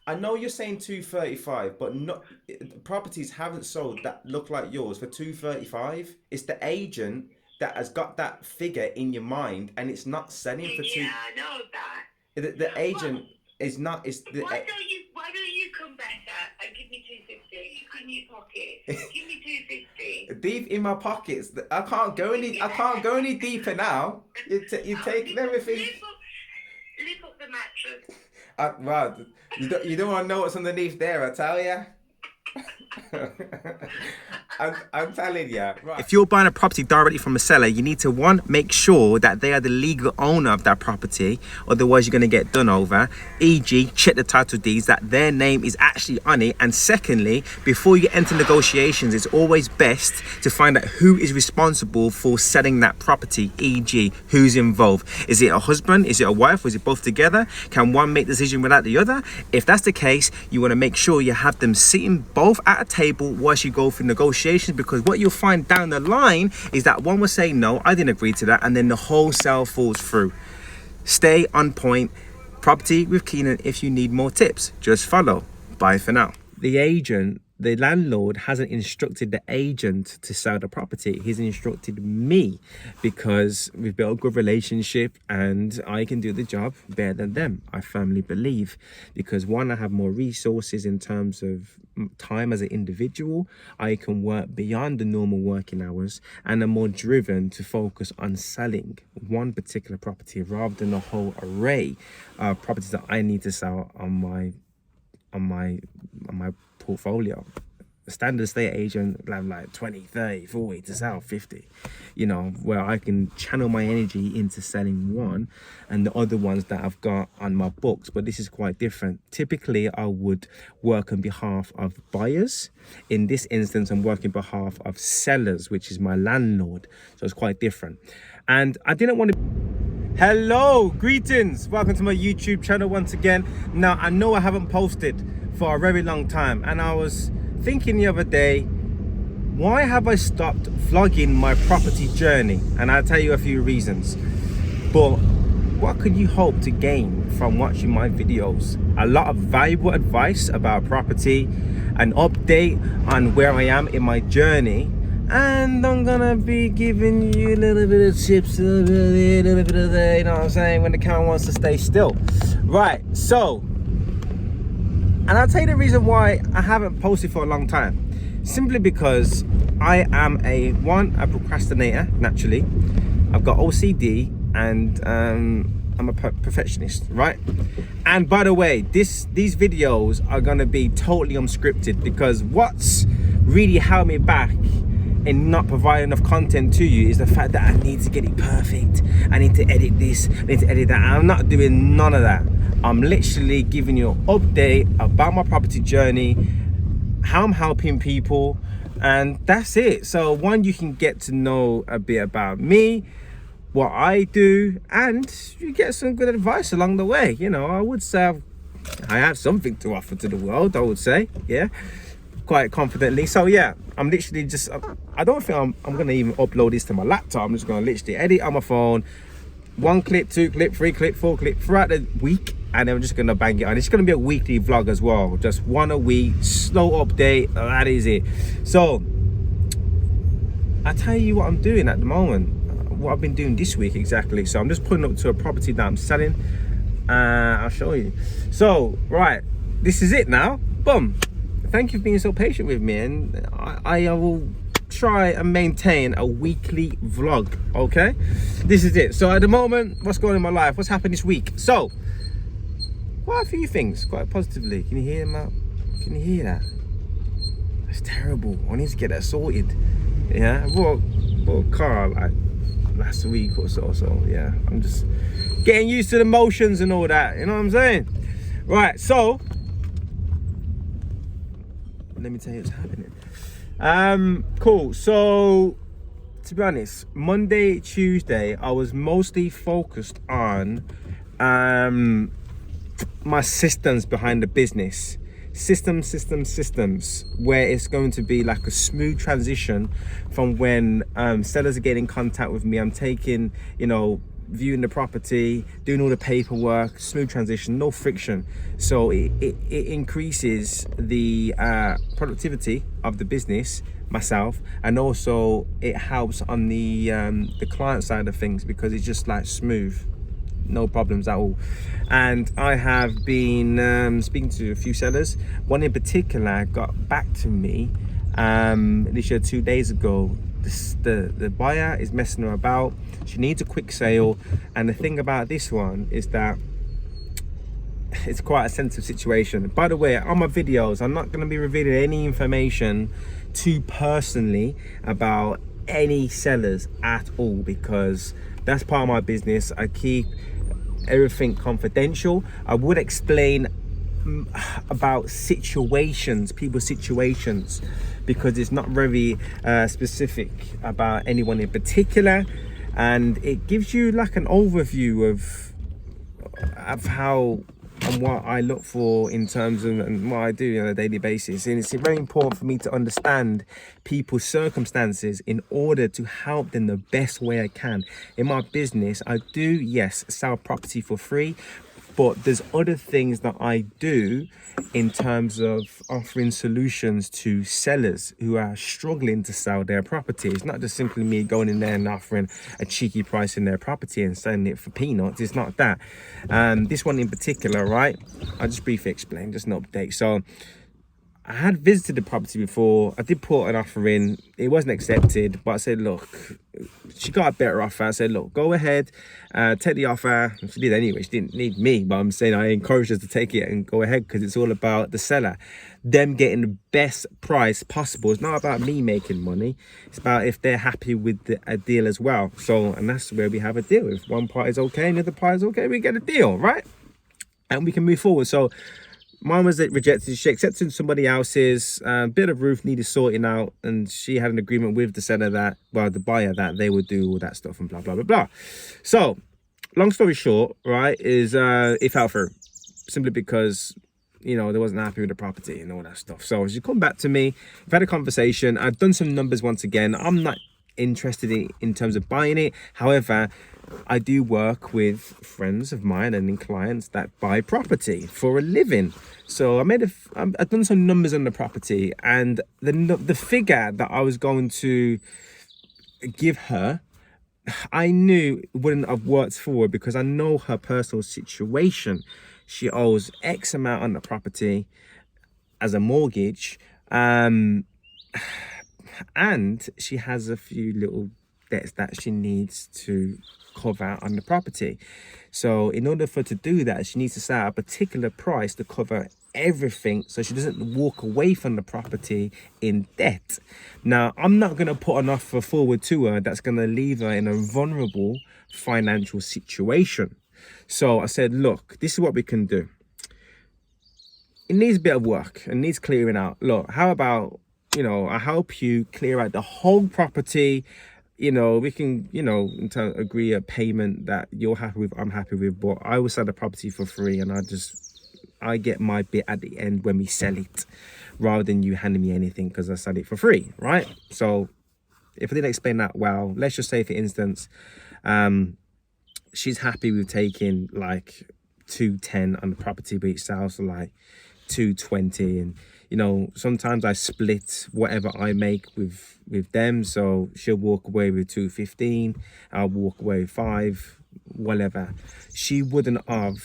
I know you're saying 235, but not properties haven't sold that look like yours for 235. It's the agent that has got that figure in your mind, and it's not selling for two. Yeah, I know that. The Well, agent is not. It's why don't you come better and give me 250 in your pocket? Give me 250. deep in my pockets. I can't go any. I can't go any deeper now. You taking everything. Lift up the mattress. Well, you don't want to know what's underneath there. I tell ya. I'm telling you, right. If you're buying a property directly from a seller, you need to, one, make sure that they are the legal owner of that property, otherwise you're going to get done over. E.g., check the title deeds that their name is actually on it. And secondly, before you enter negotiations, it's always best to find out who is responsible for selling that property. E.g., who's involved. Is it a husband? Is it a wife? Or is it both together? Can one make the decision without the other? If that's the case, you want to make sure you have them sitting both at a table whilst you go through negotiations, because what you'll find down the line is that one will say, no, I didn't agree to that, and then the whole sale falls through. Stay on point. Property with Keenan. If you need more tips, just follow. Bye for now. The landlord hasn't instructed the agent to sell the property. He's instructed me, because we've built a good relationship and I can do the job better than them, I firmly believe. Because one, I have more resources in terms of time as an individual. I can work beyond the normal working hours, and I'm more driven to focus on selling one particular property rather than a whole array of properties that I need to sell on my portfolio. A standard estate agent will have like 20, 30, 40 to sell 50, where I can channel my energy into selling one and the other ones that I've got on my books. But this is quite different. Typically, I would work on behalf of buyers. In this instance, I'm working on behalf of sellers, which is my landlord. So it's quite different. And I didn't want to... Hello, greetings. Welcome to my YouTube channel once again. Now, I know I haven't posted for a very long time, and I was thinking the other day, why have I stopped vlogging my property journey? And I'll tell you a few reasons. But what could you hope to gain from watching my videos? A lot of valuable advice about property, an update on where I am in my journey, and I'm gonna be giving you a little bit of tips, a little bit of that, you know what I'm saying, when the camera wants to stay still. Right, so, and I'll tell you the reason why I haven't posted for a long time. Simply because I am a procrastinator, naturally. I've got OCD, and I'm a perfectionist, right? And by the way, these videos are gonna be totally unscripted, because what's really held me back in not providing enough content to you is the fact that I need to get it perfect. I need to edit this, I need to edit that. I'm not doing none of that. I'm literally giving you an update about my property journey, how I'm helping people, and that's it. So one, you can get to know a bit about me, what I do, and you get some good advice along the way. I would say I have something to offer to the world, I would say, yeah, quite confidently. So yeah, I'm literally just, I don't think I'm gonna even upload this to my laptop. I'm just gonna literally edit on my phone, 1 clip, 2 clip, 3 clip, 4 clip throughout the week, and I'm just gonna bang it on. It's gonna be a weekly vlog as well, just one a week, slow update. That is it. So I tell you what I'm doing at the moment, what I've been doing this week exactly. So I'm just putting up to a property that I'm selling. I'll show you. So right, this is it now. Boom. Thank you for being so patient with me, and I will try and maintain a weekly vlog. Okay, this is it. So at the moment, what's going on in my life, what's happened this week? So quite a few things, quite positively. Can you hear them out? Can you hear that? That's terrible. I need to get that sorted. Yeah, I bought a car like last week or so. So yeah, I'm just getting used to the motions and all that, you know what I'm saying? Right, so let me tell you what's happening. Cool. So to be honest, Monday, Tuesday, I was mostly focused on my systems behind the business. Systems, where it's going to be like a smooth transition from when sellers are getting in contact with me. I'm taking, viewing the property, doing all the paperwork, smooth transition, no friction. So it increases the productivity of the business, myself, and also it helps on the client side of things, because it's just like smooth, no problems at all. And I have been speaking to a few sellers. One in particular got back to me literally 2 days ago. The buyer is messing her about. She needs a quick sale, and the thing about this one is that it's quite a sensitive situation. By the way, on my videos, I'm not going to be revealing any information too personally about any sellers at all, because that's part of my business. I keep everything confidential. I would explain about situations, people's situations, because it's not very specific about anyone in particular, and it gives you like an overview of how and what I look for in terms of and what I do on a daily basis. And it's very important for me to understand people's circumstances in order to help them the best way I can. In my business, I do, yes, sell property for free, but there's other things that I do in terms of offering solutions to sellers who are struggling to sell their property. It's not just simply me going in there and offering a cheeky price in their property and selling it for peanuts. It's not that. This one in particular, right? I'll just briefly explain, just an update. So I had visited the property before. I did put an offer in. It wasn't accepted, but I said, look, she got a better offer. I said, look, go ahead, take the offer. She did anyway. She didn't need me, but I'm saying I encouraged her to take it and go ahead, because it's all about the seller, them getting the best price possible. It's not about me making money. It's about if they're happy with a deal as well. So, and that's where we have a deal. If one party's okay and the other party's okay, we get a deal, right? And we can move forward. So mine was rejected. She accepted somebody else's. Bit of roof needed sorting out, and she had an agreement with the seller that, well, the buyer, that they would do all that stuff and blah blah blah blah. So, long story short, right, is it fell through simply because, you know, they wasn't happy with the property and all that stuff. So she come back to me. We've had a conversation. I've done some numbers once again. I'm not interested in terms of buying it. However, I do work with friends of mine and clients that buy property for a living. So I've done some numbers on the property, and the figure that I was going to give her, I knew it wouldn't have worked for her, because I know her personal situation. She owes X amount on the property as a mortgage, and she has a few little debts that she needs to cover on the property. So in order for her to do that, she needs to set a particular price to cover everything, so she doesn't walk away from the property in debt. Now, I'm not going to put an offer forward to her that's going to leave her in a vulnerable financial situation. So I said, look, this is what we can do. It needs a bit of work and needs clearing out. Look, how about, you know, I help you clear out the whole property. You know, we can, you know, in turn agree a payment that you're happy with, I'm happy with, but I will sell the property for free, and I get my bit at the end when we sell it, rather than you handing me anything because I sell it for free, right? So if I didn't explain that well, let's just say, for instance, she's happy with taking like 210 on the property, but it sells for like 220, and you know, sometimes I split whatever I make with them. So she'll walk away with 215, I'll walk away with 5, whatever. She wouldn't have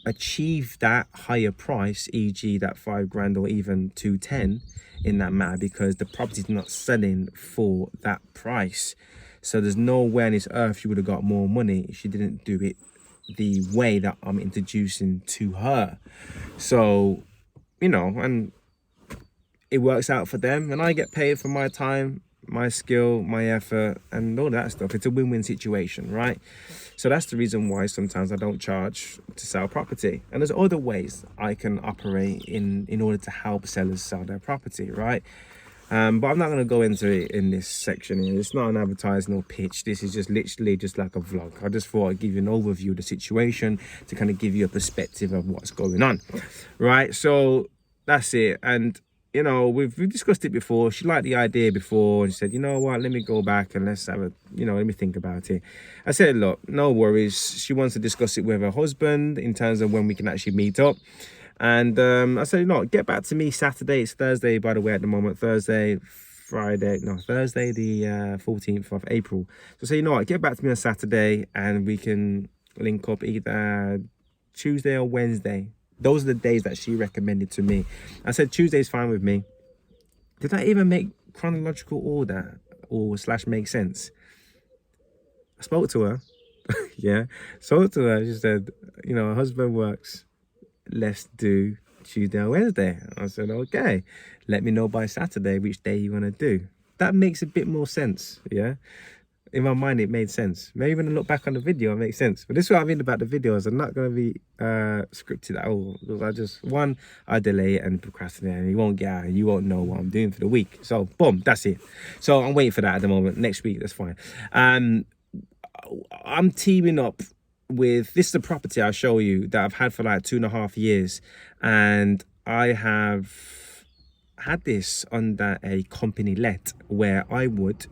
achieved that higher price, e.g. that 5 grand or even 210 in that matter, because the property's not selling for that price. So there's no way on this earth she would have got more money if she didn't do it the way that I'm introducing to her. So, you know, and it works out for them, and I get paid for my time, my skill, my effort, and all that stuff. It's a win-win situation, right? So that's the reason why sometimes I don't charge to sell property. And there's other ways I can operate in order to help sellers sell their property, right? But I'm not going to go into it in this section here. It's not an advertising or pitch. This is just literally just like a vlog. I just thought I'd give you an overview of the situation to kind of give you a perspective of what's going on, right? So that's it. And you know, we've discussed it before. She liked the idea before, and she said, you know what, let me go back and let's have a, you know, let me think about it. I said, look, no worries. She wants to discuss it with her husband in terms of when we can actually meet up. And I said, no, get back to me Saturday. It's Thursday, by the way, at the moment. Thursday, the 14th of April. So say, you know what, get back to me on Saturday and we can link up either Tuesday or Wednesday. Those are the days that she recommended to me. I said Tuesday's fine with me. Did that even make chronological order or / make sense? I spoke to her. Yeah, spoke to her. She said, you know, her husband works. Let's do Tuesday or Wednesday. I said, okay, let me know by Saturday which day you want to do. That makes a bit more sense. Yeah, in my mind it made sense. Maybe when I look back on the video it makes sense. But this is what I mean about the videos. I'm not going to be scripted at all, because I delay it and procrastinate, and you won't get out and you won't know what I'm doing for the week. So boom, that's it. So I'm waiting for that at the moment. Next week, that's fine. I'm teaming up with, this is a property I'll show you that I've had for like 2.5 years, and I have had this under a company let, where I would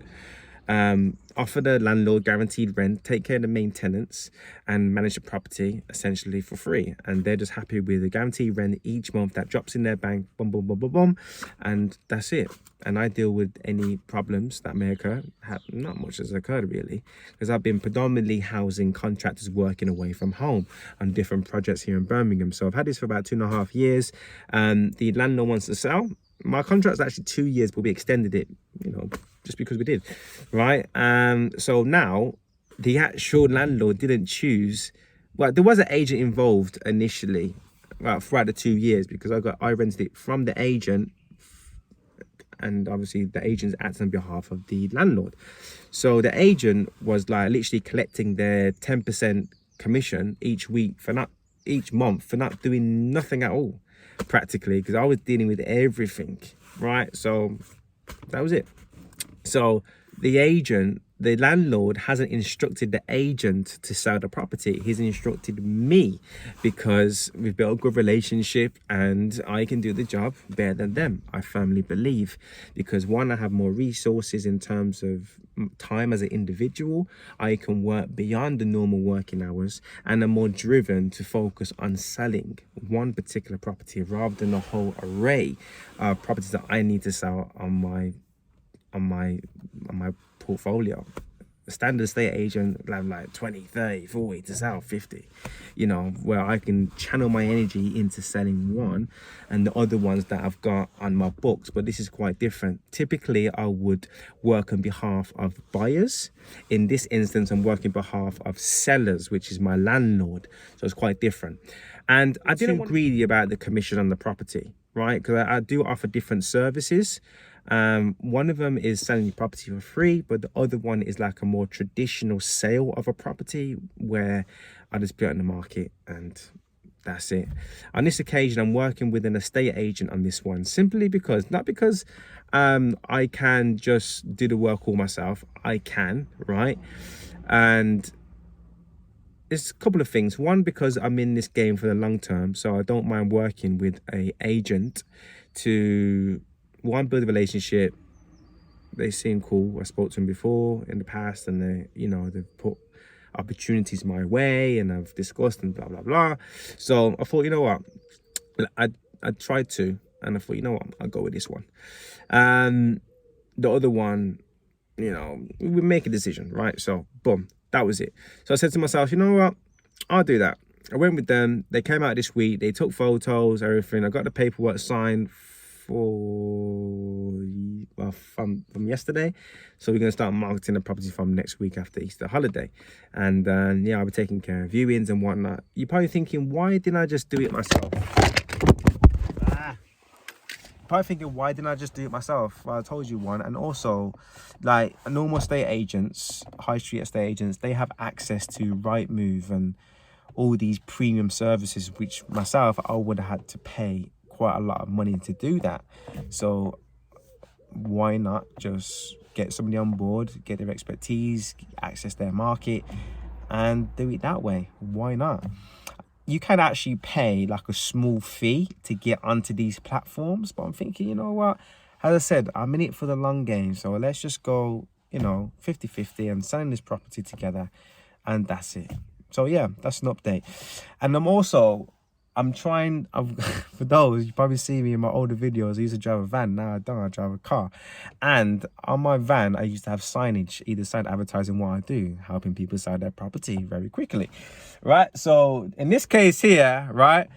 offer the landlord guaranteed rent, take care of the maintenance, and manage the property essentially for free. And they're just happy with the guaranteed rent each month that drops in their bank, boom, boom, boom, boom, boom, and that's it. And I deal with any problems that may occur. Not much has occurred really, because I've been predominantly housing contractors working away from home on different projects here in Birmingham. So I've had this for about 2.5 years. The landlord wants to sell. My contract's actually 2 years, but we extended it, you know, just because we did, right? So now the actual landlord didn't choose. Well, there was an agent involved initially, well, throughout the 2 years, because I rented it from the agent, and obviously the agents act on behalf of the landlord. So the agent was like literally collecting their 10% commission each month for not doing nothing at all, practically, because I was dealing with everything, right? So that was it. So the landlord hasn't instructed the agent to sell the property. He's instructed me, because we've built a good relationship and I can do the job better than them, I firmly believe. Because one, I have more resources in terms of time as an individual. I can work beyond the normal working hours, and I'm more driven to focus on selling one particular property rather than a whole array of properties that I need to sell on my portfolio. A standard estate agent will have like 20, 30, 40 to sell 50, you know, where I can channel my energy into selling one and the other ones that I've got on my books. But this is quite different. Typically, I would work on behalf of buyers. In this instance, I'm working on behalf of sellers, which is my landlord. So it's quite different. And I didn't want greedy about the commission on the property, right? Because I do offer different services. One of them is selling your property for free, but the other one is like a more traditional sale of a property where I just put it on the market and that's it. On this occasion, I'm working with an estate agent on this one, simply because, not because I can just do the work all myself. I can, right? And it's a couple of things. One, because I'm in this game for the long term, so I don't mind working with an agent to, one, build a relationship. They seem cool. I spoke to them before in the past, and they've put opportunities my way, and I've discussed and blah blah blah. So I thought, you know what, I tried to, and I thought, you know what, I'll go with this one. The other one, we make a decision, right? So boom, that was it. So I said to myself, you know what, I'll do that. I went with them. They came out this week. They took photos, everything. I got the paperwork signed from yesterday. So we're going to start marketing the property from next week after Easter holiday. And I'll be taking care of viewings and whatnot. You're probably thinking, why didn't I just do it myself? Well, I told you one. And also, like normal estate agents, high street estate agents, they have access to Rightmove and all these premium services, which myself, I would have had to pay quite a lot of money to do that. So why not just get somebody on board, get their expertise, access their market, and do it that way? Why not? you can actually pay like a small fee to get onto these platforms. But I'm thinking, you know what? As I said, I'm in it for the long game. So let's just go, 50-50 and selling this property together. And that's it. So yeah, that's an update. And I'm trying, for those, you probably see me in my older videos, I used to drive a van, now I don't, I drive a car. And on my van, I used to have signage, either side advertising what I do, helping people sell their property very quickly, right? So in this case here, right,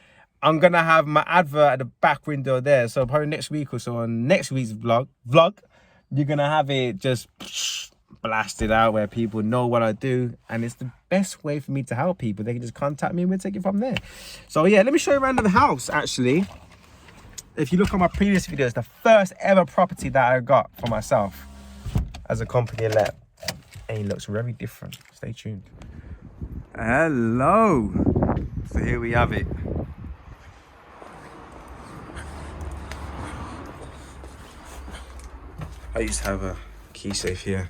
I'm going to have my advert at the back window there. So probably next week or so, on next week's vlog, you're going to have it just blasted out where people know what I do, and it's the best way for me to help people. They can just contact me and we'll take it from there. So yeah, let me show you around the house. Actually, if you look at my previous videos, the first ever property that I got for myself as a company let, and it looks very different. Stay tuned. Hello. So here we have it. I used to have a key safe here.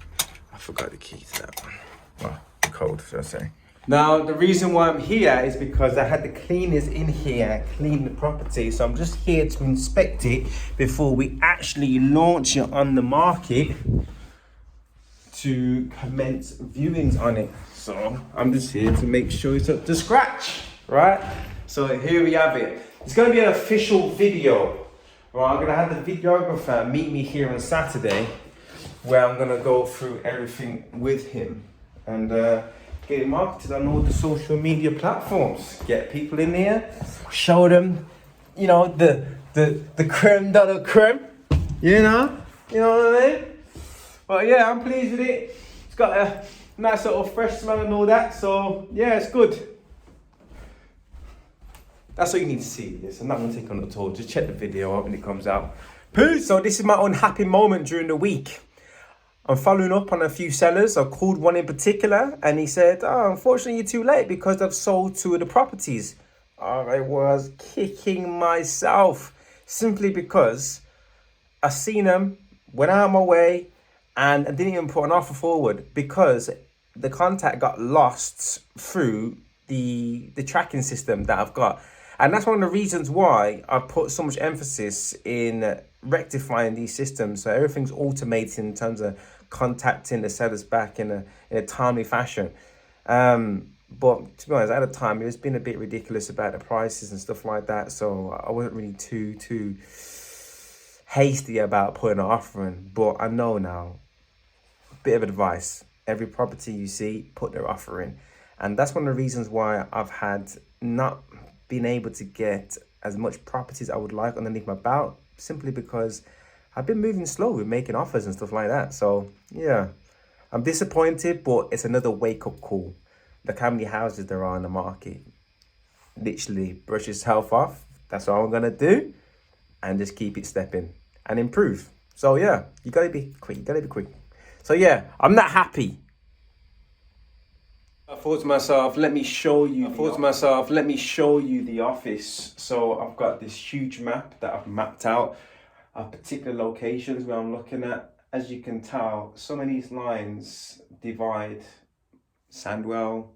I forgot the key to that one. Well, code, should I say. Now, the reason why I'm here is because I had the cleaners in here clean the property. So I'm just here to inspect it before we actually launch it on the market to commence viewings on it. So I'm just here to make sure it's up to scratch, right? So here we have it. It's going to be an official video. Right, I'm going to have the videographer meet me here on Saturday, where I'm going to go through everything with him and get it marketed on all the social media platforms. Get people in here, show them, the creme de la creme, you know what I mean? But yeah, I'm pleased with it. It's got a nice little fresh smell and all that, so yeah, it's good. That's all you need to see. Yes, I'm not going to take on it at all. Just check the video out when it comes out. Peace. So this is my unhappy moment during the week. I'm following up on a few sellers. I called one in particular and he said, unfortunately you're too late because I've sold 2 of the properties. I was kicking myself simply because I seen them, went out of my way, and I didn't even put an offer forward because the contact got lost through the tracking system that I've got. And that's one of the reasons why I put so much emphasis in rectifying these systems. So everything's automated in terms of contacting the sellers back in a timely fashion. But to be honest, at the time, it was been a bit ridiculous about the prices and stuff like that. So I wasn't really too hasty about putting an offer in. But I know now, bit of advice, every property you see, put their offer in. And that's one of the reasons why I've had not been able to get as much properties I would like underneath my belt, simply because I've been moving slow with making offers and stuff like that. So yeah, I'm disappointed, but it's another wake-up call. Look how many houses there are in the market. Literally brush yourself off. That's all I'm gonna do, and just keep it stepping and improve. So yeah, you gotta be quick. So yeah, I'm not happy. I thought to myself, let me show you the office. So I've got this huge map that I've mapped out of particular locations where I'm looking at. As you can tell, some of these lines divide Sandwell,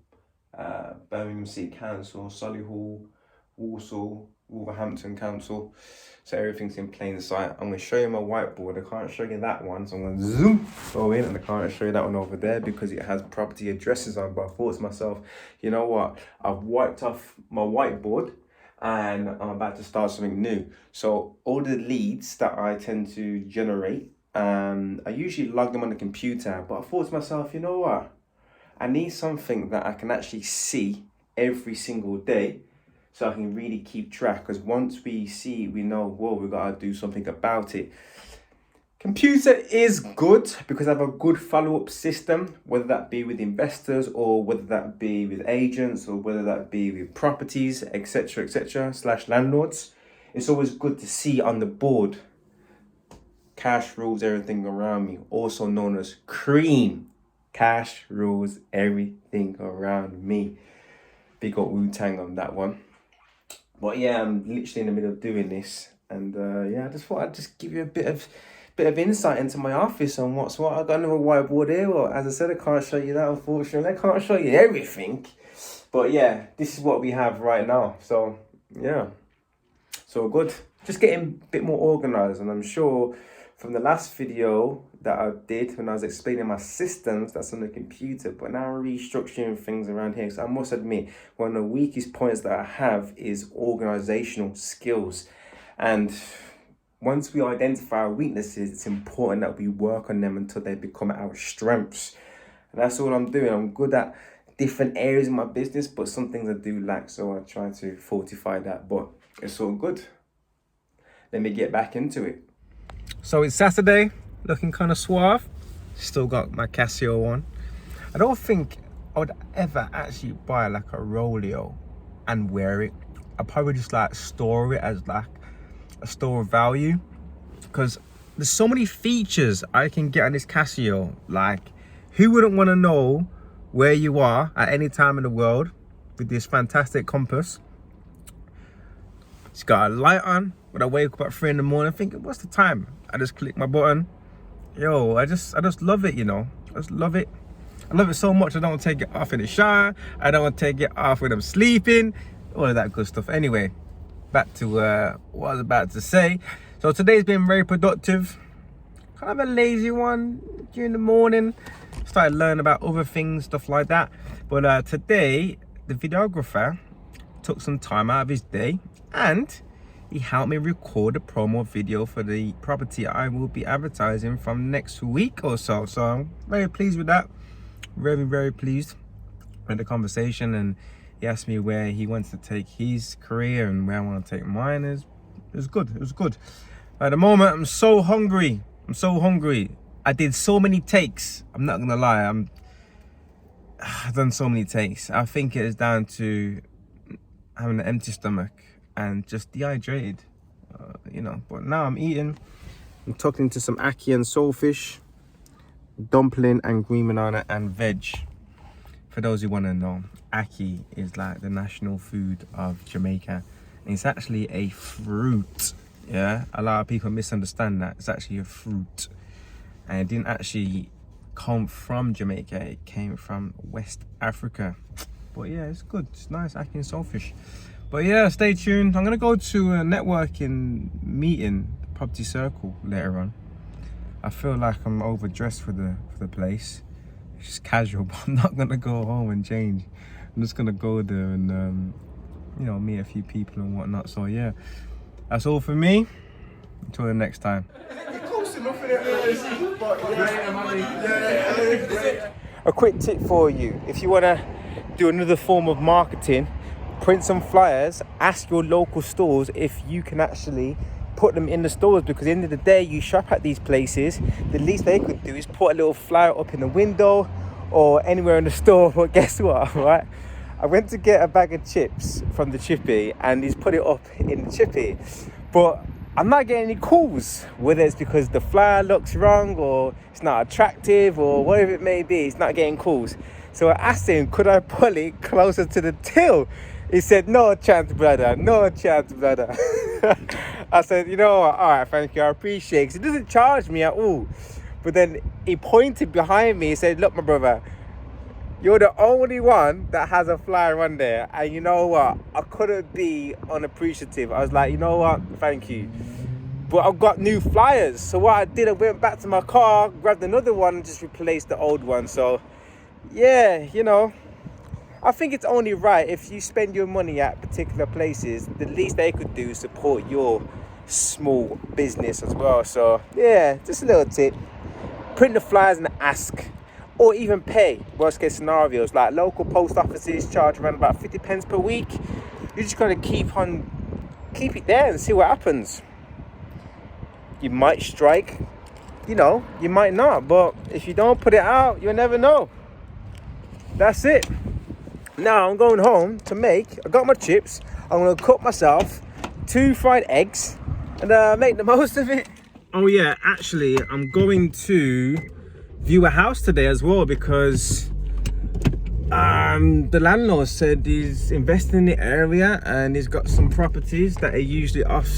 Birmingham City Council, Solihull, Walsall, Wolverhampton Council. So everything's in plain sight. I'm going to show you my whiteboard. I can't show you that one, so I'm going to zoom go in, and I can't show you that one over there because it has property addresses on. But I thought to myself, you know what? I've wiped off my whiteboard and I'm about to start something new. So all the leads that I tend to generate, I usually log them on the computer. But I thought to myself, you know what? I need something that I can actually see every single day, so I can really keep track. Because once we see, we know, whoa, we got to do something about it. Computer is good because I have a good follow-up system, whether that be with investors or whether that be with agents or whether that be with properties, etc., / landlords. It's always good to see on the board. Cash rules everything around me, also known as cream. Cash rules everything around me. Big old Wu-Tang on that one. But yeah, I'm literally in the middle of doing this, and yeah, I just thought I'd just give you a bit of insight into my office and what's what. I got another whiteboard here. Well, as I said, I can't show you that, unfortunately. I can't show you everything, But yeah, this is what we have right now. So yeah, so good. Just getting a bit more organized, and I'm sure from the last video that I did when I was explaining my systems, that's on the computer, but now I'm restructuring things around here. So I must admit, one of the weakest points that I have is organizational skills. And once we identify our weaknesses, it's important that we work on them until they become our strengths. And that's all I'm doing. I'm good at different areas of my business, but some things I do lack, so I try to fortify that, but it's all good. Let me get back into it. So it's Saturday, looking kind of suave. Still got my Casio on. I don't think I would ever actually buy like a Rolio and wear it. I'd probably just like store it as like a store of value, because there's so many features I can get on this Casio. Like, who wouldn't want to know where you are at any time in the world with this fantastic compass? It's got a light on when I wake up at 3 in the morning thinking, what's the time? I just click my button. Yo, I just love it, you know. I just love it. I love it so much I don't want to take it off in the shower. I don't want to take it off when I'm sleeping. All of that good stuff. Anyway, back to what I was about to say. So today's been very productive. Kind of a lazy one during the morning. Started learning about other things, stuff like that. But today, the videographer took some time out of his day and he helped me record a promo video for the property I will be advertising from next week or so. So I'm very pleased with that. Very, very pleased with the conversation. And he asked me where he wants to take his career and where I want to take mine. It was good. It was good. At the moment, I'm so hungry. I did so many takes. I'm not gonna lie. I've done so many takes. I think it is down to having an empty stomach and just dehydrated, you know. But now I'm eating. I'm tucking into some ackee and soulfish, dumpling and green banana and veg. For those who want to know, ackee is like the national food of Jamaica. And it's actually a fruit. Yeah, a lot of people misunderstand that. It's actually a fruit. And it didn't actually come from Jamaica. It came from West Africa. But yeah, it's good. It's nice, ackee and soulfish. But yeah, stay tuned. I'm going to go to a networking meeting, Property Circle, later on. I feel like I'm overdressed for the place. It's just casual, but I'm not going to go home and change. I'm just going to go there and, you know, meet a few people and whatnot. So yeah, that's all for me. Until the next time. A quick tip for you. If you want to do another form of marketing, print some flyers, ask your local stores if you can actually put them in the stores, because at the end of the day, you shop at these places, the least they could do is put a little flyer up in the window or anywhere in the store. But guess what, right? I went to get a bag of chips from the chippy and he's put it up in the chippy, but I'm not getting any calls, whether it's because the flyer looks wrong or it's not attractive or whatever it may be. It's not getting calls. So I asked him, could I pull it closer to the till? He said, no chance, brother. No chance, brother. I said, you know what? All right, thank you. I appreciate it. 'Cause he doesn't charge me at all. But then he pointed behind me. He said, look, my brother, you're the only one that has a flyer on there. And you know what? I couldn't be unappreciative. I was like, you know what? Thank you. But I've got new flyers. So what I did, I went back to my car, grabbed another one and just replaced the old one. So yeah, you know, I think it's only right if you spend your money at particular places, the least they could do is support your small business as well. So yeah, just a little tip. Print the flyers and ask, or even pay. Worst case scenarios, like local post offices charge around about 50 pence per week. You just gotta keep it there and see what happens. You might strike, you know, you might not, but if you don't put it out, you'll never know. That's it. Now I'm going home to I got my chips, I'm gonna cook myself 2 fried eggs and make the most of it. Oh yeah, actually I'm going to view a house today as well, because the landlord said he's investing in the area and he's got some properties that are usually off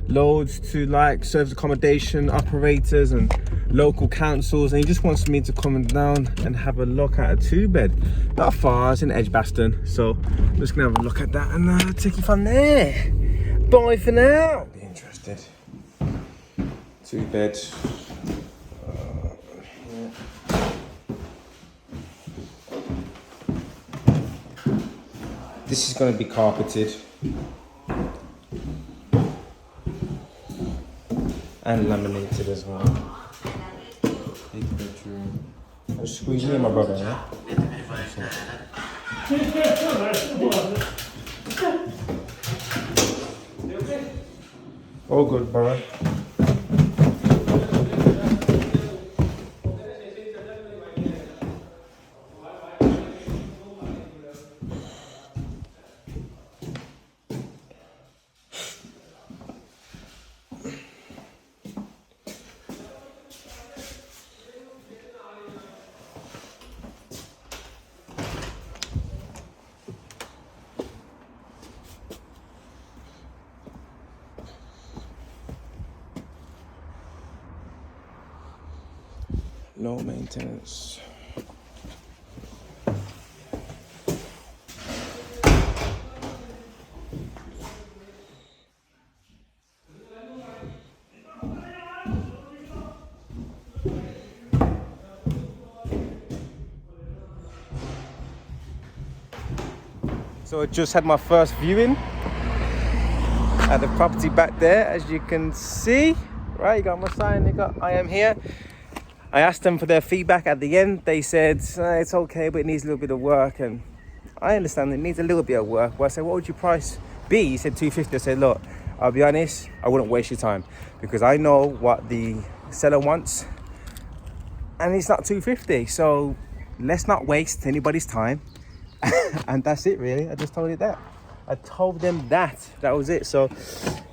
loads to like service accommodation operators and local councils, and he just wants me to come down and have a look at a 2-bed. Not far, it's in Edgbaston, so I'm just gonna have a look at that and take you from there. Bye for now. Be interested. 2-bed. This is going to be carpeted and laminated as well. Big bedroom. Just squeeze me and my brother, yeah? All good, brother. Low maintenance. So I just had my first viewing at the property back there, as you can see. Right, you got my sign, you got I am here. I asked them for their feedback at the end. They said it's okay, but it needs a little bit of work, and I understand it needs a little bit of work. But I said, what would your price be? He said 250. I said, look, I'll be honest, I wouldn't waste your time because I know what the seller wants, and it's not 250. So let's not waste anybody's time. And that's it, really. I just told you that. I told them that was it. So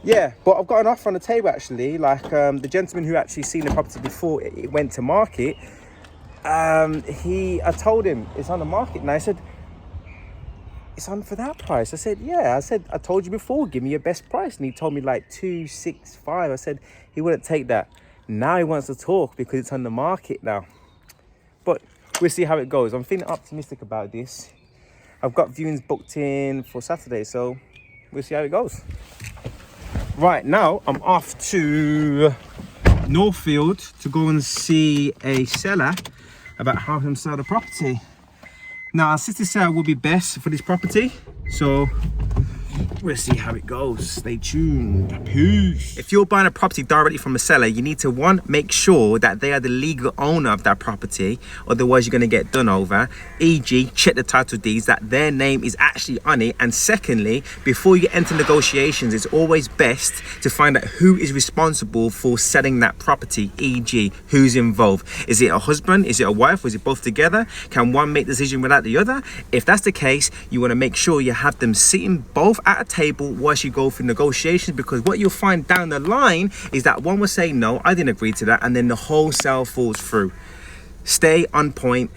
yeah, but I've got an offer on the table actually. Like the gentleman who actually seen the property before it went to market, I told him it's on the market, and I said, it's on for that price. I said, yeah. I said, I told you before, give me your best price. And he told me like 265. I said he wouldn't take that. Now he wants to talk because it's on the market now. But we'll see how it goes. I'm feeling optimistic about this. I've got viewings booked in for Saturday, so we'll see how it goes. Right, now I'm off to Northfield to go and see a seller about how to sell the property. Now, a city sale will be best for this property, so we'll see how it goes. Stay tuned. Peace. If you're buying a property directly from a seller, you need to, one, make sure that they are the legal owner of that property, otherwise you're going to get done over. E.g., check the title deeds that their name is actually on it. And secondly, before you enter negotiations, it's always best to find out who is responsible for selling that property. E.g., who's involved. Is it a husband? Is it a wife? Or is it both together? Can one make the decision without the other? If that's the case, you want to make sure you have them sitting both at a table whilst you go through negotiations, because what you'll find down the line is that one will say, no, I didn't agree to that, and then the whole sale falls through. Stay on point.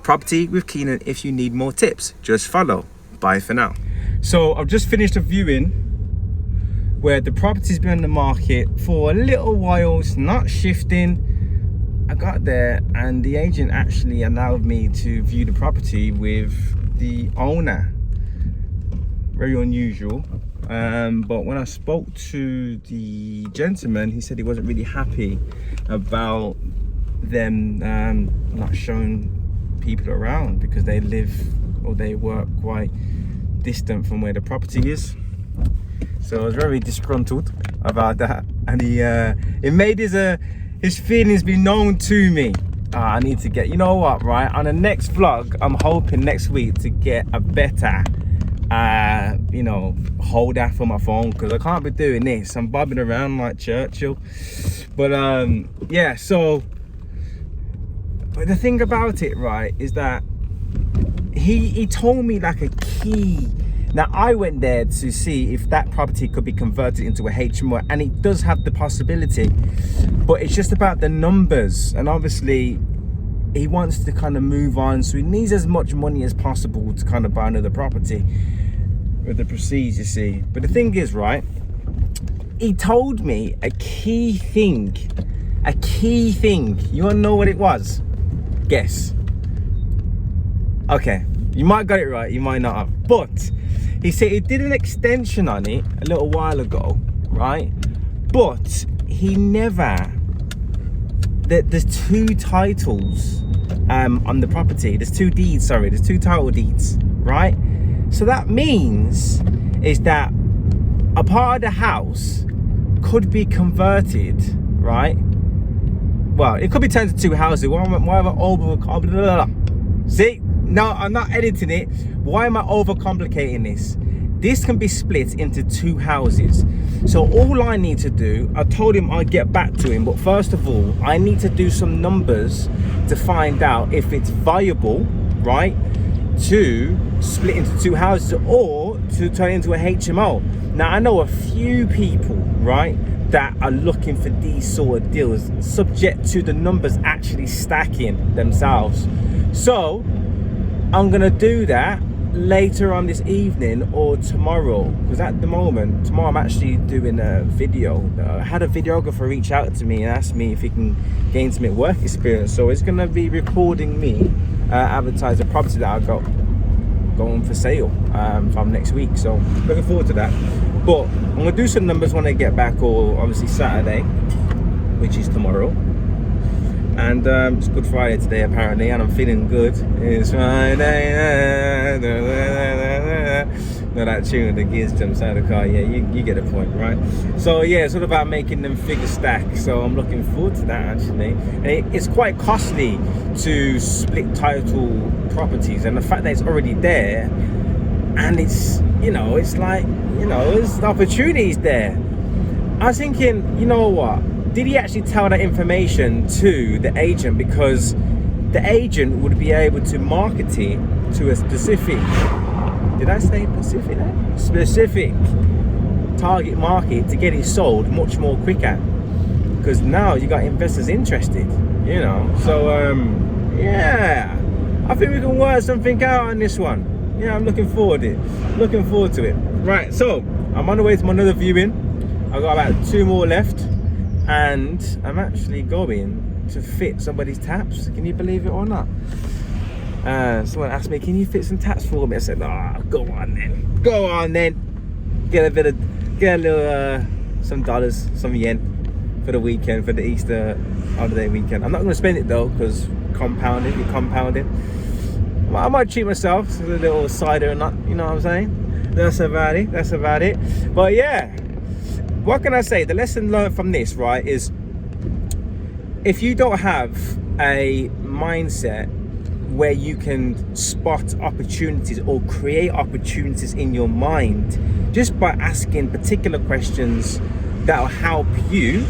Property with Keenan. If you need more tips, just follow. Bye for now. So I've just finished a viewing where the property's been on the market for a little while. It's not shifting. I got there and the agent actually allowed me to view the property with the owner. Very unusual, but when I spoke to the gentleman, he said he wasn't really happy about them not showing people around because they live or they work quite distant from where the property is. So I was very disgruntled about that, and he made his feelings be known to me. I need to get, you know what, right, on the next vlog, I'm hoping next week to get a better holder for my phone, because I can't be doing this. I'm bobbing around like Churchill. But yeah, so but the thing about it, right, is that he told me like a key. Now I went there to see if that property could be converted into a HMO, and it does have the possibility, but it's just about the numbers. And obviously he wants to kind of move on, so he needs as much money as possible to kind of buy another property with the proceeds, you see. But the thing is, right, he told me a key thing. You wanna know what it was? Guess. Okay, you might got it right, you might not have. But he said he did an extension on it a little while ago, right? But he never, there's 2 titles on the property. There's 2 deeds, sorry, there's 2 title deeds, right? So that means is that a part of the house could be converted, right? Well, it could be turned into 2 houses. Why am I over? See, no, I'm not editing it. Why am I overcomplicating this? This can be split into 2 houses. So all I need to do, I told him I'd get back to him, but first of all, I need to do some numbers to find out if it's viable, right, to split into 2 houses or to turn into a HMO. Now, I know a few people, right, that are looking for these sort of deals, subject to the numbers actually stacking themselves. So I'm gonna do that later on this evening or tomorrow, because at the moment, tomorrow I'm actually doing a video. I had a videographer reach out to me and ask me if he can gain some work experience, so it's gonna be recording me advertise a property that I got going for sale from next week, so looking forward to that. But I'm gonna do some numbers when I get back, or obviously Saturday, which is tomorrow. And it's Good Friday today apparently, and I'm feeling good. It's Friday. No, that tune, the gears jumps out of the car. Yeah, you get the point, right? So yeah, it's all about making them figures stack. So I'm looking forward to that actually. And it's quite costly to split title properties, and the fact that it's already there, and it's, you know, it's like, you know, there's opportunities there. I was thinking, you know what? Did he actually tell that information to the agent? Because the agent would be able to market it to a specific, did I say specific there? Specific target market to get it sold much more quicker. Because now you got investors interested, you know. So, yeah, I think we can work something out on this one. Yeah, I'm looking forward to it. Right, so I'm on the way to my another viewing. I've got about 2 more left. And I'm actually going to fit somebody's taps. Can you believe it or not? Someone asked me, can you fit some taps for me? I said, go on then. Get a little, some dollars, some yen for the weekend, for the Easter holiday weekend. I'm not going to spend it though, because you're compounding. I might treat myself to a little cider or not, you know what I'm saying? That's about it. But yeah. What can I say? The lesson learned from this, right, is if you don't have a mindset where you can spot opportunities or create opportunities in your mind just by asking particular questions that will help you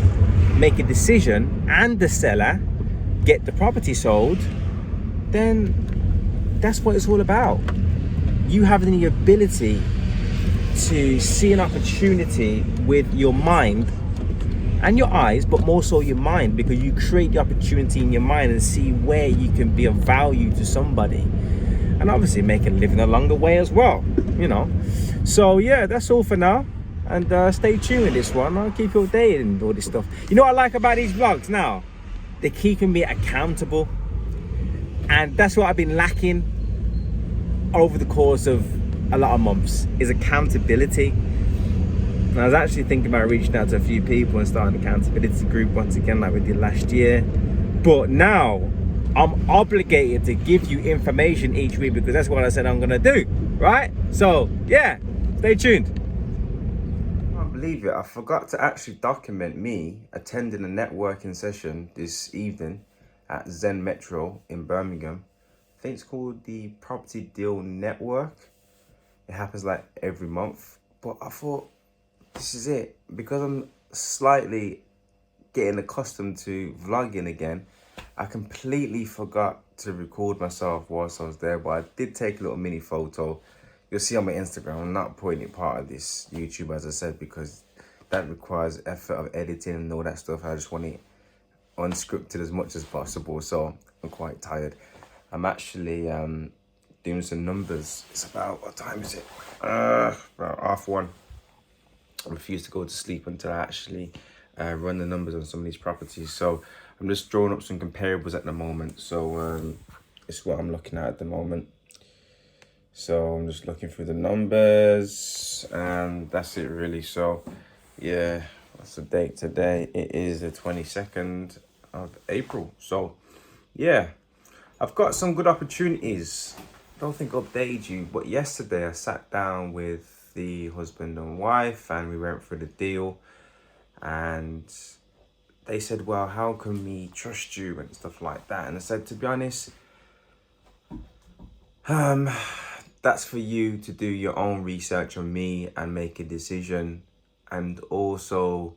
make a decision and the seller get the property sold, then that's what it's all about. You having the ability to see an opportunity with your mind and your eyes, but more so your mind, because you create the opportunity in your mind and see where you can be of value to somebody, and obviously make a living along the way as well, you know. So yeah, that's all for now, and stay tuned with this one. I'll keep you updated and all this stuff. You know what I like about these vlogs now? They're keeping me accountable, and that's what I've been lacking over the course of a lot of months, is accountability. And I was actually thinking about reaching out to a few people and starting an accountability group once again, like we did last year. But now I'm obligated to give you information each week, because that's what I said I'm gonna do, right? So yeah, stay tuned. I can't believe it, I forgot to actually document me attending a networking session this evening at Zen Metro in Birmingham. I think it's called the Property Deal Network. It happens like every month, but I thought, this is it. Because I'm slightly getting accustomed to vlogging again, I completely forgot to record myself whilst I was there, but I did take a little mini photo. You'll see on my Instagram. I'm not putting it part of this YouTube, as I said, because that requires effort of editing and all that stuff. I just want it unscripted as much as possible, so I'm quite tired. I'm actually doing some numbers. It's about, what time is it? About 1:30. I refuse to go to sleep until I actually run the numbers on some of these properties. So I'm just drawing up some comparables at the moment. So it's what I'm looking at the moment. So I'm just looking through the numbers, and that's it really. So yeah, what's the date today? It is the 22nd of April. So yeah, I've got some good opportunities. I don't think I updated you, but yesterday I sat down with the husband and wife and we went through the deal, and they said, well, how can we trust you and stuff like that? And I said, to be honest, that's for you to do your own research on me and make a decision. And also,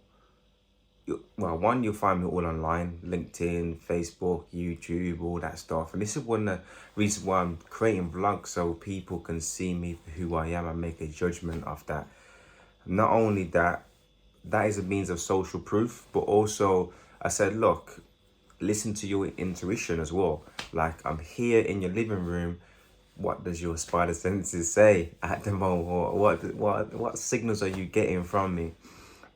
well, one, you'll find me all online, LinkedIn, Facebook, YouTube, all that stuff. And this is one of the reasons why I'm creating vlogs, so people can see me for who I am and make a judgment of that. Not only that, that is a means of social proof, but also I said, look, listen to your intuition as well. Like, I'm here in your living room. What does your spider senses say at the moment? Or what signals are you getting from me?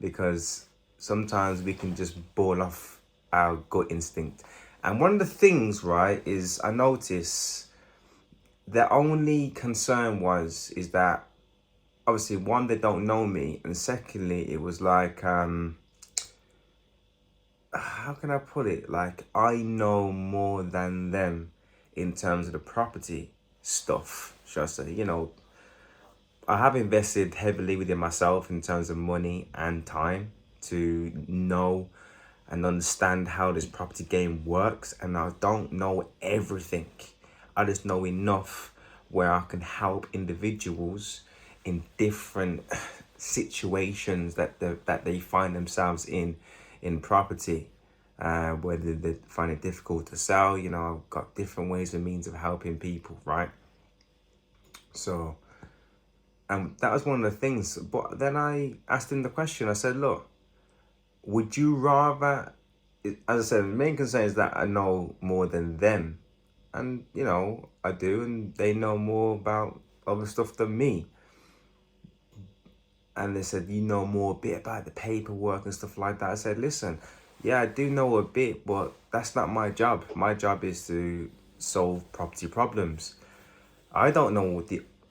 Because sometimes we can just ball off our gut instinct. And one of the things, right, is I notice the only concern is that obviously, one, they don't know me, and secondly, it was like, how can I put it? Like, I know more than them in terms of the property stuff, shall I say. You know, I have invested heavily within myself in terms of money and time to know and understand how this property game works, and I don't know everything. I just know enough where I can help individuals in different situations that they find themselves in property, whether they find it difficult to sell. You know, I've got different ways and means of helping people, right? So that was one of the things. But then I asked him the question. I said, look, would you rather, as I said, the main concern is that I know more than them. And, you know, I do, and they know more about other stuff than me. And they said, you know more a bit about the paperwork and stuff like that. I said, listen, yeah, I do know a bit, but that's not my job. My job is to solve property problems. I don't know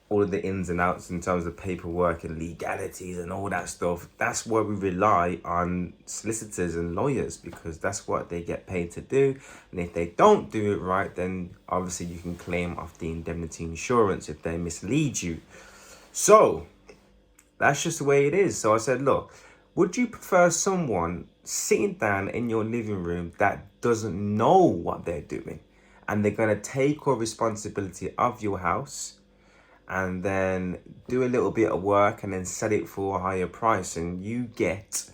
all of the ins and outs in terms of paperwork and legalities and all that stuff. That's where we rely on solicitors and lawyers, because that's what they get paid to do. And if they don't do it right, then obviously you can claim off the indemnity insurance if they mislead you. So that's just the way it is. So I said, look, would you prefer someone sitting down in your living room that doesn't know what they're doing, and they're going to take all responsibility of your house and then do a little bit of work and then sell it for a higher price, and you get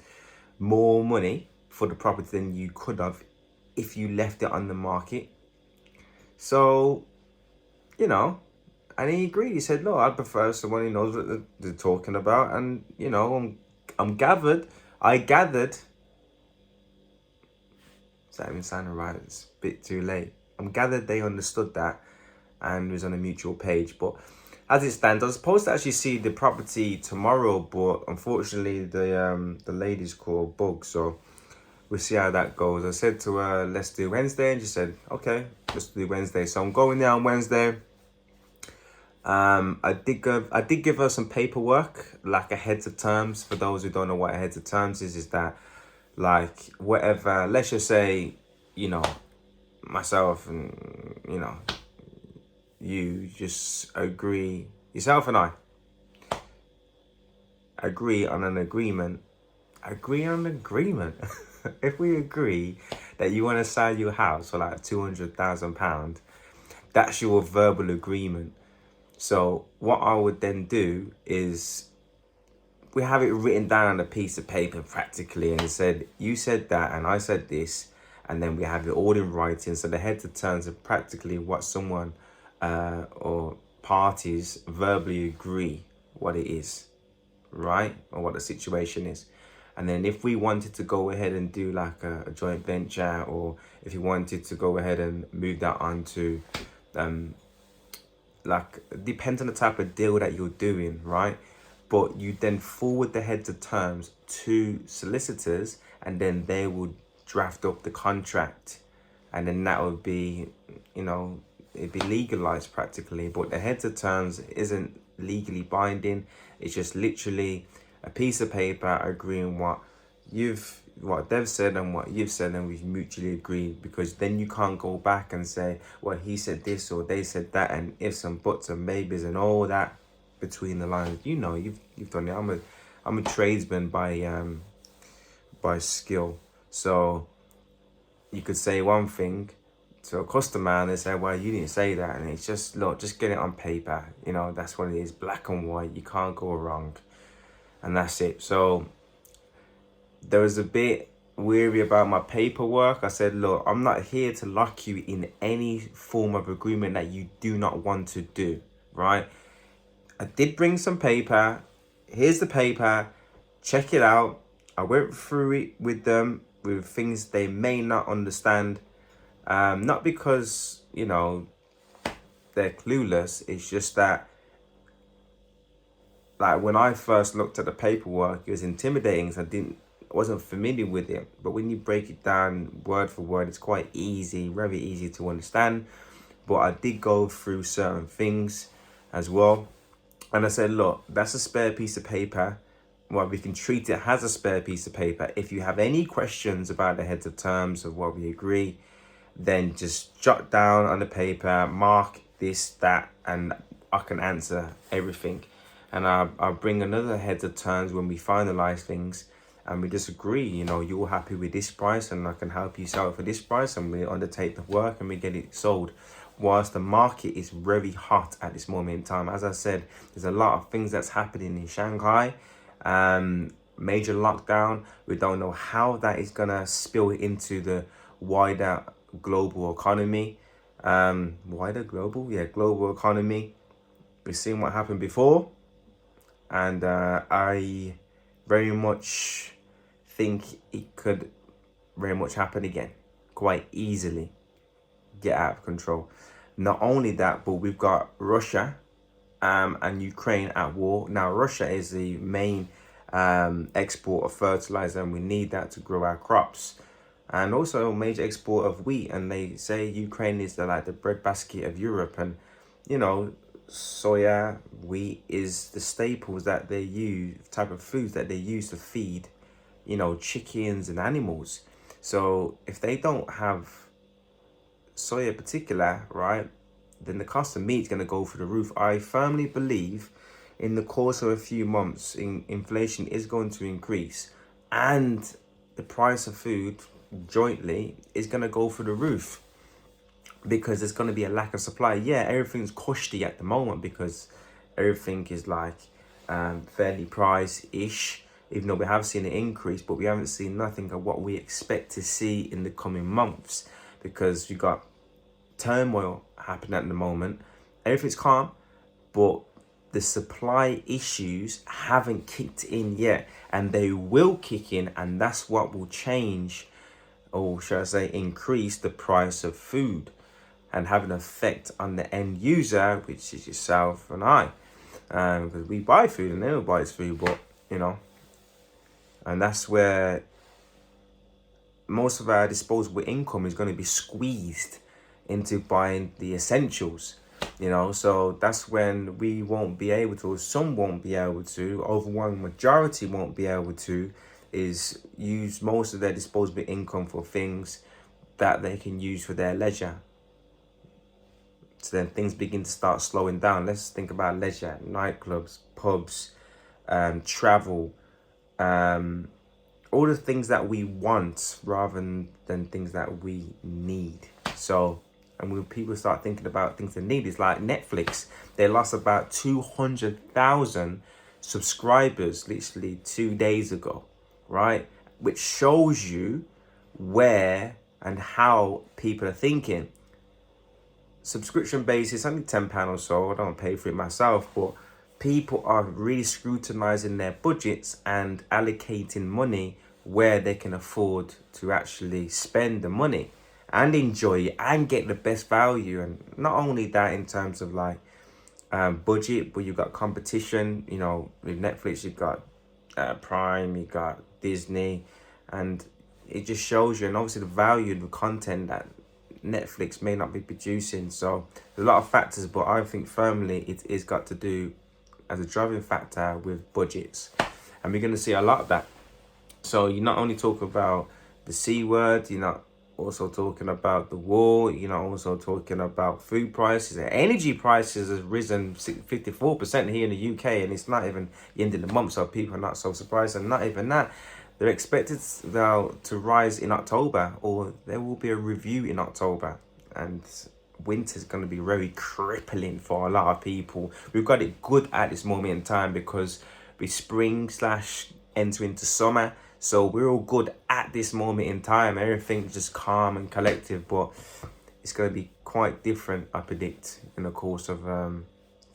more money for the property than you could have if you left it on the market? So, you know, and he agreed. He said, look, I'd prefer someone who knows what they're talking about. And, you know, I gathered, is that even sounding right? It's a bit too late. I'm gathered they understood that and was on a mutual page. But as it stands, I was supposed to actually see the property tomorrow, but unfortunately the lady's called bug, so we'll see how that goes. I said to her, let's do Wednesday, and she said, okay, let's do Wednesday. So I'm going there on Wednesday. I did give her some paperwork, like a heads of terms. For those who don't know what a heads of terms is that, like, whatever, let's just say, you know, myself and, you know, you just agree, yourself and I agree on an agreement. If we agree that you want to sell your house for like £200,000, that's your verbal agreement. So what I would then do is we have it written down on a piece of paper practically, and said, you said that and I said this, and then we have it all in writing. So the heads of terms are practically what someone or parties verbally agree what it is, right? Or what the situation is. And then if we wanted to go ahead and do like a joint venture, or if you wanted to go ahead and move that on to, like, depends on the type of deal that you're doing, right? but you then forward the heads of terms to solicitors, and then they will draft up the contract, and then that would be, it'd be legalized practically. But the heads of terms isn't legally binding. It's just literally a piece of paper agreeing what they've said and what you've said, and we've mutually agreed, because then you can't go back and say, well, he said this or they said that, and ifs and buts and maybes and all that between the lines. You've done it. I'm a tradesman by skill. So you could say one thing to a customer and they say, well, you didn't say that, and it's just, look, just get it on paper. That's what it is, black and white. You can't go wrong, and that's it. So there was a bit weary about my paperwork. I said, look, I'm not here to lock you in any form of agreement that you do not want to do, right? I did bring some paper. Here's the paper. Check it out. I went through it with them with things they may not understand. Not because, they're clueless. It's just that, like, when I first looked at the paperwork, it was intimidating, so I wasn't familiar with it. But when you break it down word for word, it's quite easy, very easy to understand. But I did go through certain things as well. And I said, look, that's a spare piece of paper. Well, we can treat it as a spare piece of paper. If you have any questions about the heads of terms of what we agree, then just jot down on the paper, mark this, that, and I can answer everything. And I'll bring another heads of terms when we finalize things, and we just agree, you're happy with this price and I can help you sell it for this price, and we undertake the work and we get it sold. Whilst the market is very hot at this moment in time, as I said, there's a lot of things that's happening in Shanghai. Major lockdown. We don't know how that is gonna spill into the wider global economy. Global economy. We've seen what happened before, and I very much think it could very much happen again, quite easily. Get out of control. Not only that, but we've got Russia and Ukraine at war. Now, Russia is the main export of fertilizer, and we need that to grow our crops, and also a major export of wheat. And they say Ukraine is the breadbasket of Europe, and soya, wheat is the staples that they use, type of foods that they use to feed chickens and animals. So if they don't have soya in particular, right, then the cost of meat is going to go through the roof. I firmly believe in the course of a few months, inflation is going to increase, and the price of food jointly is going to go through the roof, because there's going to be a lack of supply. Yeah, everything's cushy at the moment because everything is fairly price-ish, even though we have seen an increase, but we haven't seen nothing of what we expect to see in the coming months, because you got turmoil happening at the moment. Everything's calm, but the supply issues haven't kicked in yet, and they will kick in, and that's what will change, or should I say increase, the price of food and have an effect on the end user, which is yourself and I, because we buy food and everyone buys food, but and that's where most of our disposable income is going to be squeezed into buying the essentials, so that's when we won't be able to, or some won't be able to, overwhelming majority won't be able to, is use most of their disposable income for things that they can use for their leisure. So then things begin to start slowing down. Let's think about leisure, nightclubs, pubs, travel, all the things that we want rather than things that we need. So, and when people start thinking about things they need, it's like Netflix. They lost about 200,000 subscribers literally 2 days ago, right? Which shows you where and how people are thinking. Subscription basis, only £10 or so. I don't pay for it myself, but people are really scrutinizing their budgets and allocating money where they can afford to actually spend the money and enjoy it and get the best value. And not only that, in terms of budget, but you've got competition. You know, with Netflix, you've got Prime, you got Disney, and it just shows you, and obviously the value of the content that Netflix may not be producing. So there's a lot of factors, but I think firmly it is got to do as a driving factor with budgets, and we're going to see a lot of that. So you not only talk about the C word, you're not also talking about the war, you're not also talking about food prices. Energy prices has risen 54% here in the UK, and it's not even the end of the month, so people are not so surprised. And not even that, they're expected now to rise in October, or there will be a review in October. And winter's going to be very crippling for a lot of people. We've got it good at this moment in time because we spring slash enter into summer, so we're all good at this moment in time. Everything's just calm and collective, but it's going to be quite different, I predict, in the course of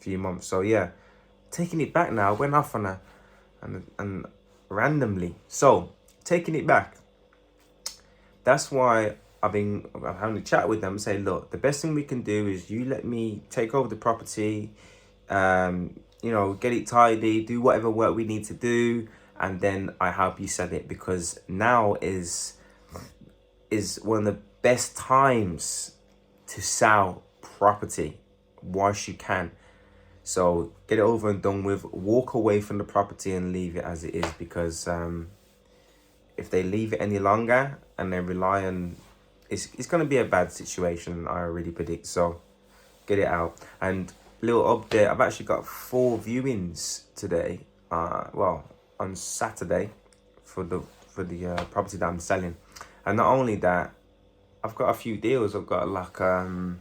few months. So yeah, taking it back now, I went off on a and randomly. So taking it back, that's why I'm having a chat with them and say, look, the best thing we can do is you let me take over the property, you know, get it tidy, do whatever work we need to do, and then I help you sell it, because now is one of the best times to sell property whilst you can. So get it over and done with, walk away from the property and leave it as it is, because if they leave it any longer and they rely on, it's going to be a bad situation, I already predict. So get it out. And little update, I've actually got 4 viewings today, well, on Saturday, for the property that I'm selling. And not only that, I've got a few deals. I've got like a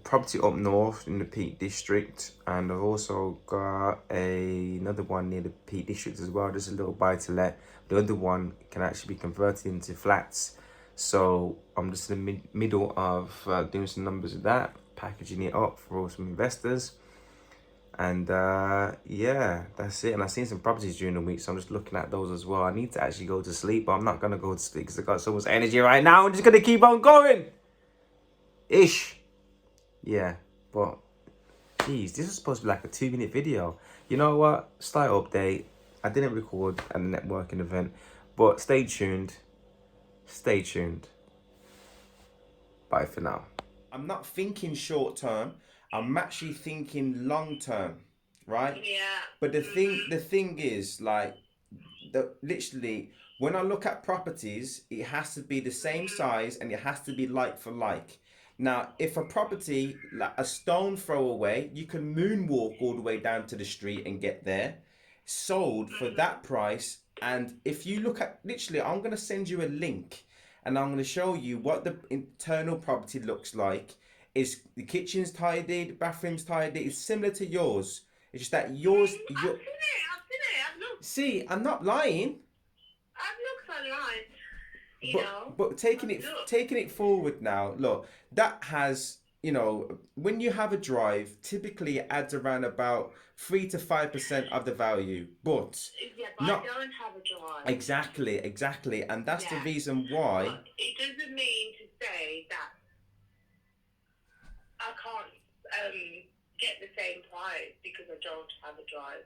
property up north in the Peak District, and I've also got another one near the Peak District as well, just a little buy to let. The other one can actually be converted into flats, so I'm just in the middle of doing some numbers with that, packaging it up for some investors. And yeah, that's it. And I've seen some properties during the week, so I'm just looking at those as well. I need to actually go to sleep, but I'm not going to go to sleep because I've got so much energy right now. I'm just going to keep on going. Yeah, but geez, this is supposed to be like a 2-minute video. You know what? Slight update. I didn't record at a networking event, but stay tuned. Stay tuned. Bye for now. I'm not thinking short term. I'm actually thinking long term, right? Yeah. But the thing is, like, literally, when I look at properties, it has to be the same size and it has to be like for like. Now, if a property, like a stone throw away, you can moonwalk all the way down to the street and get there, sold for that price. And if you look at, literally, I'm going to send you a link and I'm going to show you what the internal property looks like. Is the kitchen's tidy, the bathroom's tidy, it's similar to yours. It's just that yours, I've seen it, I've looked. see, I'm not lying. I've looked online. You know. But taking it forward now, look, that has, you know, when you have a drive, typically it adds around about 3 to 5% of the value. But Yeah, but not I don't have a drive. exactly, and that's the reason why. But it doesn't mean to say that I can't get the same price because I don't have a drive.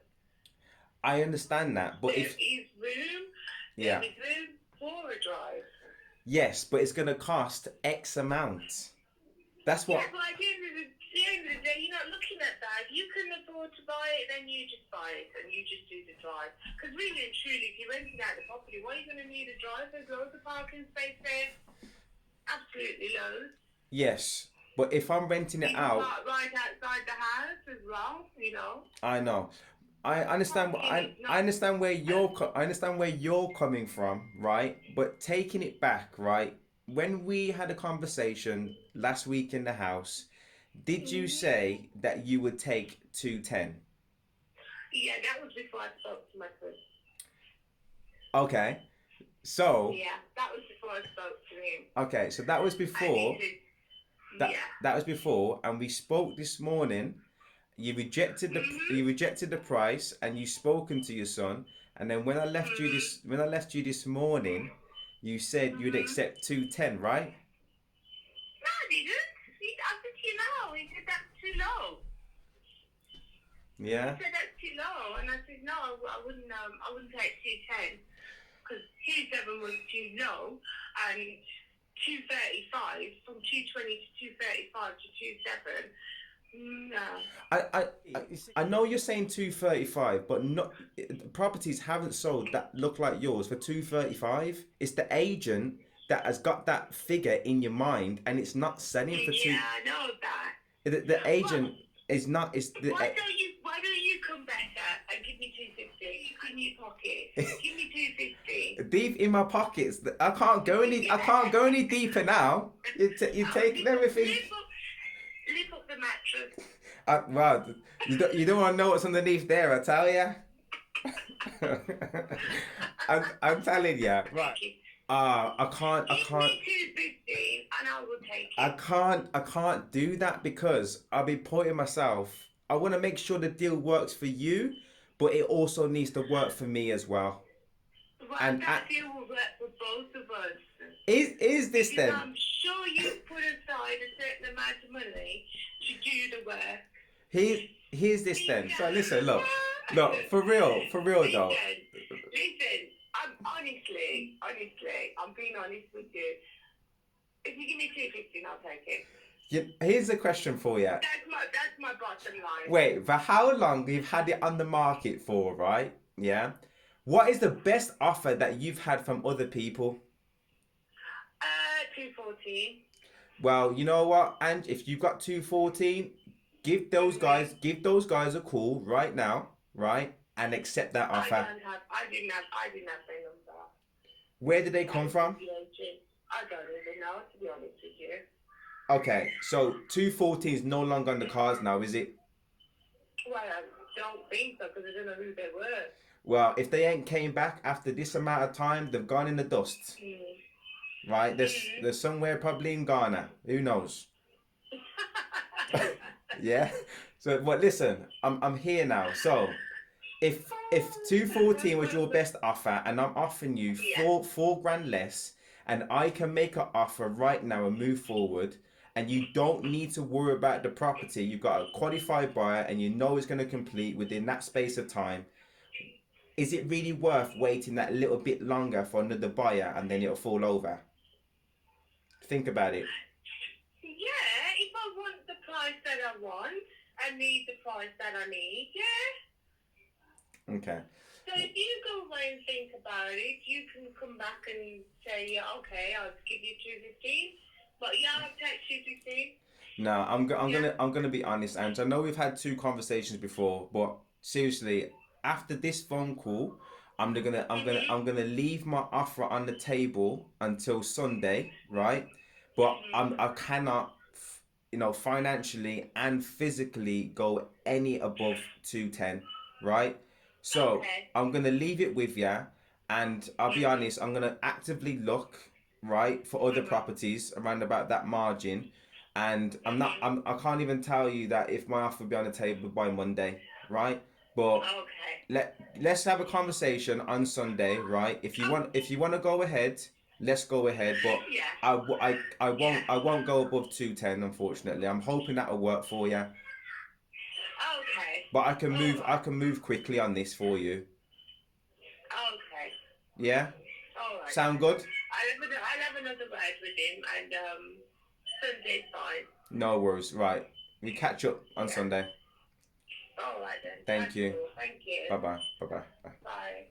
I understand that, but there is room for a drive. Yes, but it's going to cost X amount. That's what. Yeah, but at the end of the day, you're not looking at that. If you can afford to buy it, then you just buy it and you just do the drive. Because really and truly, if you're renting out the property, why are you going to need a drive? There's loads of parking space there. Absolutely loads. Yes, but if I'm renting it out, right outside the house as well, you know. I know. I understand. I understand where you're coming from, right? But taking it back, right? When we had a conversation last week in the house, did you say that you would take 210? Yeah, that was before I spoke to my son. Okay, so. Yeah, that was before I spoke to him. Okay, so that was before. That was before, and we spoke this morning. You rejected the price, and you spoken to your son. And then when I left you this morning, you said you'd accept 210, right? No, I didn't. I said to you now. He said that's too low. Yeah. He said that's too low, and I said no, I wouldn't take 210 because 27 was too low, and 235 from 220 to 235 to 27. No. I know you're saying 235, but not properties haven't sold that look like yours for 235. It's the agent that has got that figure in your mind, and it's not selling for two. Yeah, I know that. The Well, agent is not. Is the why don't you come better and give me 250 in your pocket? Give me 250. deep in my pockets. I can't go any. I can't go any deeper now. You taking everything. Lift up the mattress. Wow, you don't want to know what's underneath there. I tell you. I'm telling you, right? I can't. Give me 250 and I will take it. I can't do that because I'll be putting myself. I want to make sure the deal works for you, but it also needs to work for me as well. Well, And that deal will work for both of us. is this because then? I'm sure you put aside a certain amount of money to do the work. Here's this then. So listen, look, for real though. Listen, honestly, I'm being honest with you. If you give me 250, I'll take it. Here's a question for you. That's my bottom line. Wait, for how long you've had it on the market for, right? Yeah. What is the best offer that you've had from other people? 214. Well, you know what, and if you've got 214, give those guys a call right now, right, and accept that offer. I didn't have their number. Where did they come from? I don't even know, to be honest with you. Okay, so 214 is no longer on the cards now, is it? Well, I don't think so because I don't know who they were. Well, if they ain't came back after this amount of time, they've gone in the dust. Right? There's somewhere probably in Ghana. Who knows? Yeah. So, but listen, I'm here now. So, if 214 was your best offer, and I'm offering you four grand less, and I can make an offer right now and move forward, and you don't need to worry about the property. You've got a qualified buyer, and you know it's going to complete within that space of time. Is it really worth waiting that little bit longer for another buyer, and then it'll fall over? Think about it. Yeah, if I want the price that I want and need the price that I need, yeah. Okay. So if you go away and think about it, you can come back and say, yeah, okay, I'll give you 215, but yeah, I'll take 215. No, I'm gonna be honest, and I know we've had two conversations before, but seriously, after this phone call, I'm gonna leave my offer on the table until Sunday, right? But I cannot, financially and physically go any above 210, right? So I'm gonna leave it with you, and I'll be honest, I'm gonna actively look, right, for other properties around about that margin, and I can't even tell you that if my offer will be on the table by Monday, right? But let's have a conversation on Sunday, right? If you want to go ahead, let's go ahead. But I won't go above 210, unfortunately. I'm hoping that'll work for you. Okay. But I can move quickly on this for you. Okay. Yeah. All right. Sound good? I'll have another word with him, and Sunday's fine. No worries. Right. We catch up on Sunday. All right then. Thank you. Cool. Thank you. Bye bye. Bye bye. Bye.